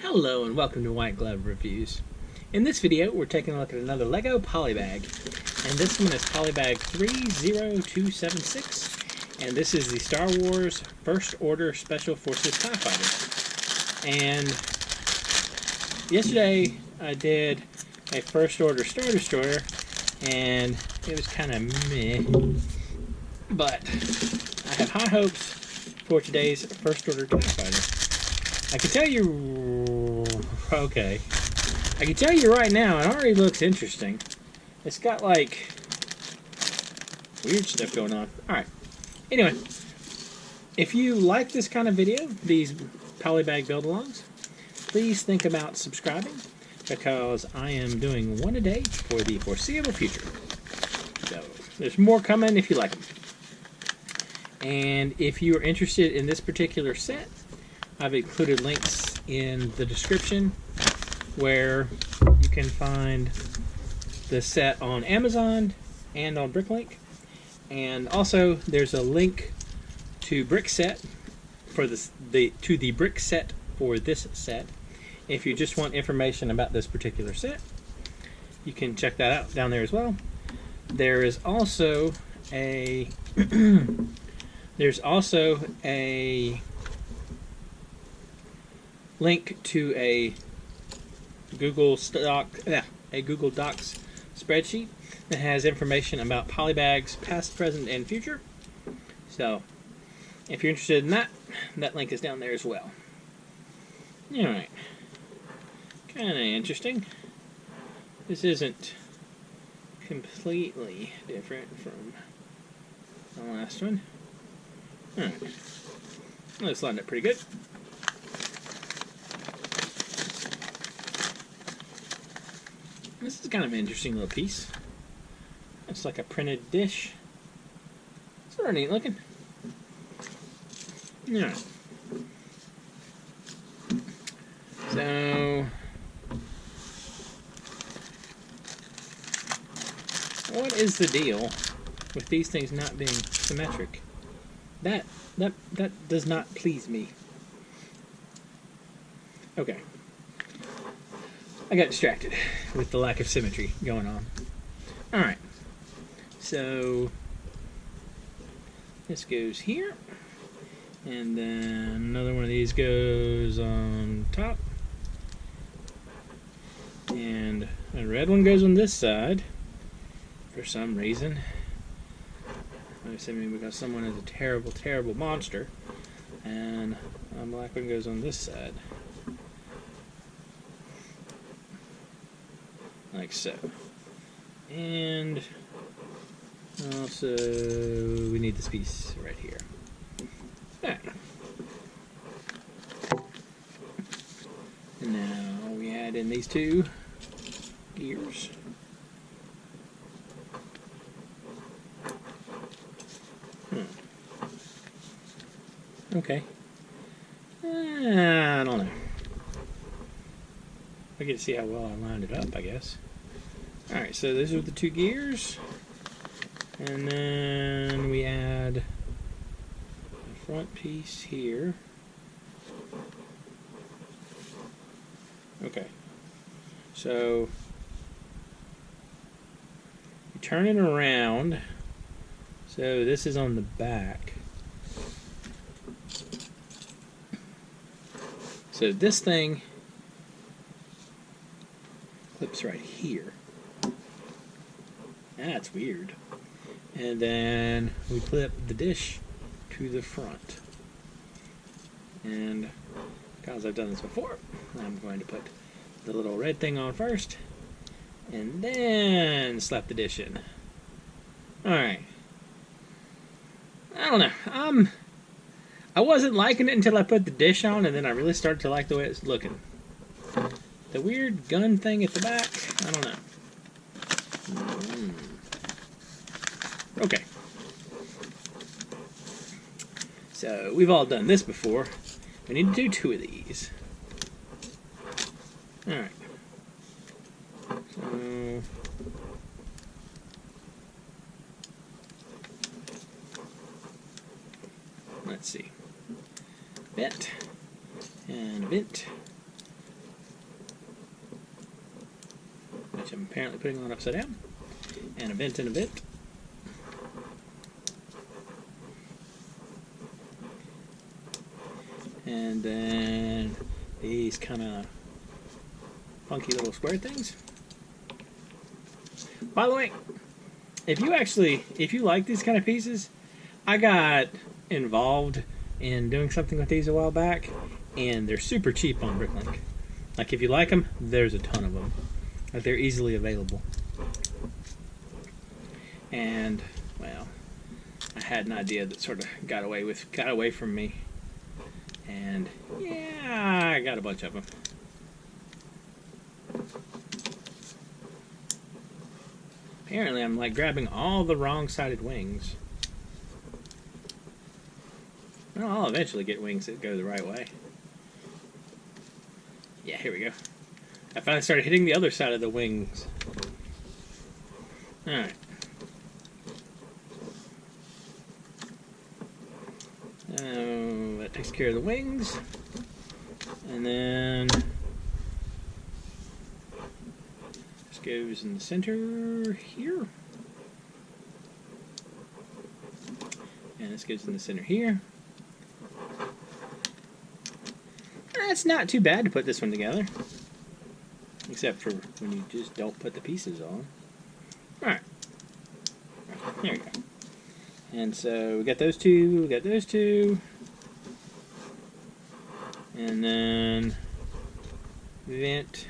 Hello and welcome to White Glove Reviews. In this video we're taking a look at another LEGO Polybag, and this one is Polybag 30276, and this is the Star Wars First Order Special Forces TIE Fighter. And yesterday I did a First Order Star Destroyer and it was kind of meh, but I have high hopes for today's First Order TIE Fighter. I can tell you, okay, I can tell you right now, it already looks interesting. It's got like weird stuff going on. Alright, anyway, if you like this kind of video, these Polybag build-alongs, please think about subscribing, because I am doing one a day for the foreseeable future. So, there's more coming if you like them. And if you are interested in this particular set, I've included links in the description where you can find the set on Amazon and on Bricklink. And also there's a link to brick set for the brick set for this set. If you just want information about this particular set, you can check that out down there as well. There is also a link to a Google Docs spreadsheet that has information about Polybags past, present, and future. So, if you're interested in that, that link is down there as well. Alright. Kind of interesting. This isn't completely different from the last one. Alright. Well, it's lined up pretty good. This is kind of an interesting little piece. It's like a printed dish. It's sort of neat looking. Yeah. So, what is the deal with these things not being symmetric? That does not please me. Okay. I got distracted with the lack of symmetry going on. Alright. So, this goes here. And then another one of these goes on top. And a red one goes on this side for some reason. I'm assuming because someone is a terrible, terrible monster. And a black one goes on this side. Like so. And also we need this piece right here. Alright. And now we add in these two gears. Okay. I don't know. I get to see how well I lined it up, I guess. Alright, so those are the two gears. And then we add the front piece here. Okay. So you turn it around. So this is on the back. So this thing clips right here. That's weird. And then we clip the dish to the front. And because I've done this before, I'm going to put the little red thing on first and then slap the dish in. Alright. I don't know. I wasn't liking it until I put the dish on, and then I really started to like the way it's looking. The weird gun thing at the back, I don't know. Okay. So, we've all done this before. We need to do two of these. Alright. So, let's see. Bent. And bent. which I'm apparently putting on upside down, and a vent and a vent. And then these kind of funky little square things. By the way, if you like these kind of pieces, I got involved in doing something with these a while back, and they're super cheap on Bricklink. Like, if you like them, there's a ton of them. Like, they're easily available. And, well, I had an idea that sort of got away from me. And, yeah, I got a bunch of them. Apparently, I'm like grabbing all the wrong-sided wings. Well, I'll eventually get wings that go the right way. Yeah, here we go. I finally started hitting the other side of the wings. Alright. That takes care of the wings. And then this goes in the center here. And this goes in the center here. It's not too bad to put this one together. Except for when you just don't put the pieces on. Alright. There we go. And so we got those two, and then vent.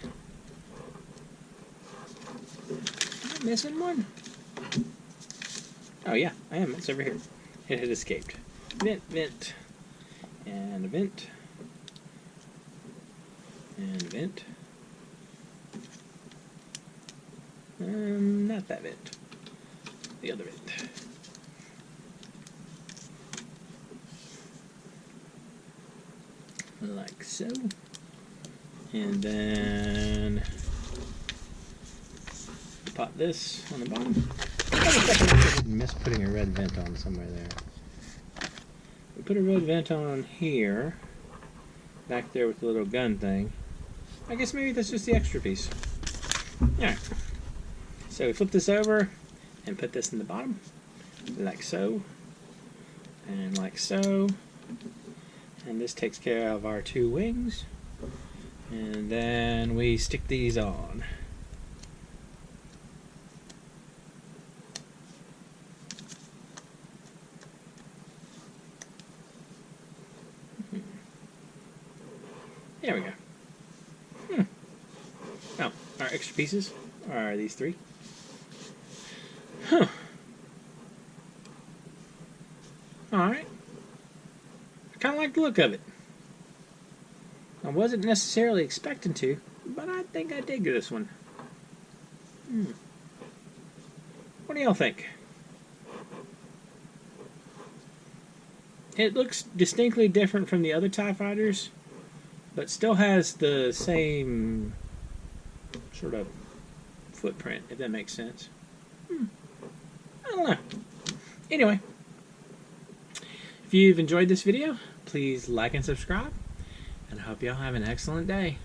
Am I missing one? Oh yeah, I am. It's over here. It had escaped. Vent, vent, and a vent, and a vent. Not that vent. The other vent. Like so. And then pop this on the bottom. I missed putting a red vent on somewhere there. We put a red vent on here, back there with the little gun thing. I guess maybe that's just the extra piece. Alright. So we flip this over and put this in the bottom, like so, and like so. And this takes care of our two wings. And then we stick these on. There we go. Oh, our extra pieces are these three. Huh. Alright. I kind of like the look of it. I wasn't necessarily expecting to, but I think I dig this one. What do y'all think? It looks distinctly different from the other TIE fighters, but still has the same sort of footprint, if that makes sense. I don't know. Anyway, if you've enjoyed this video, please like and subscribe, and I hope y'all have an excellent day.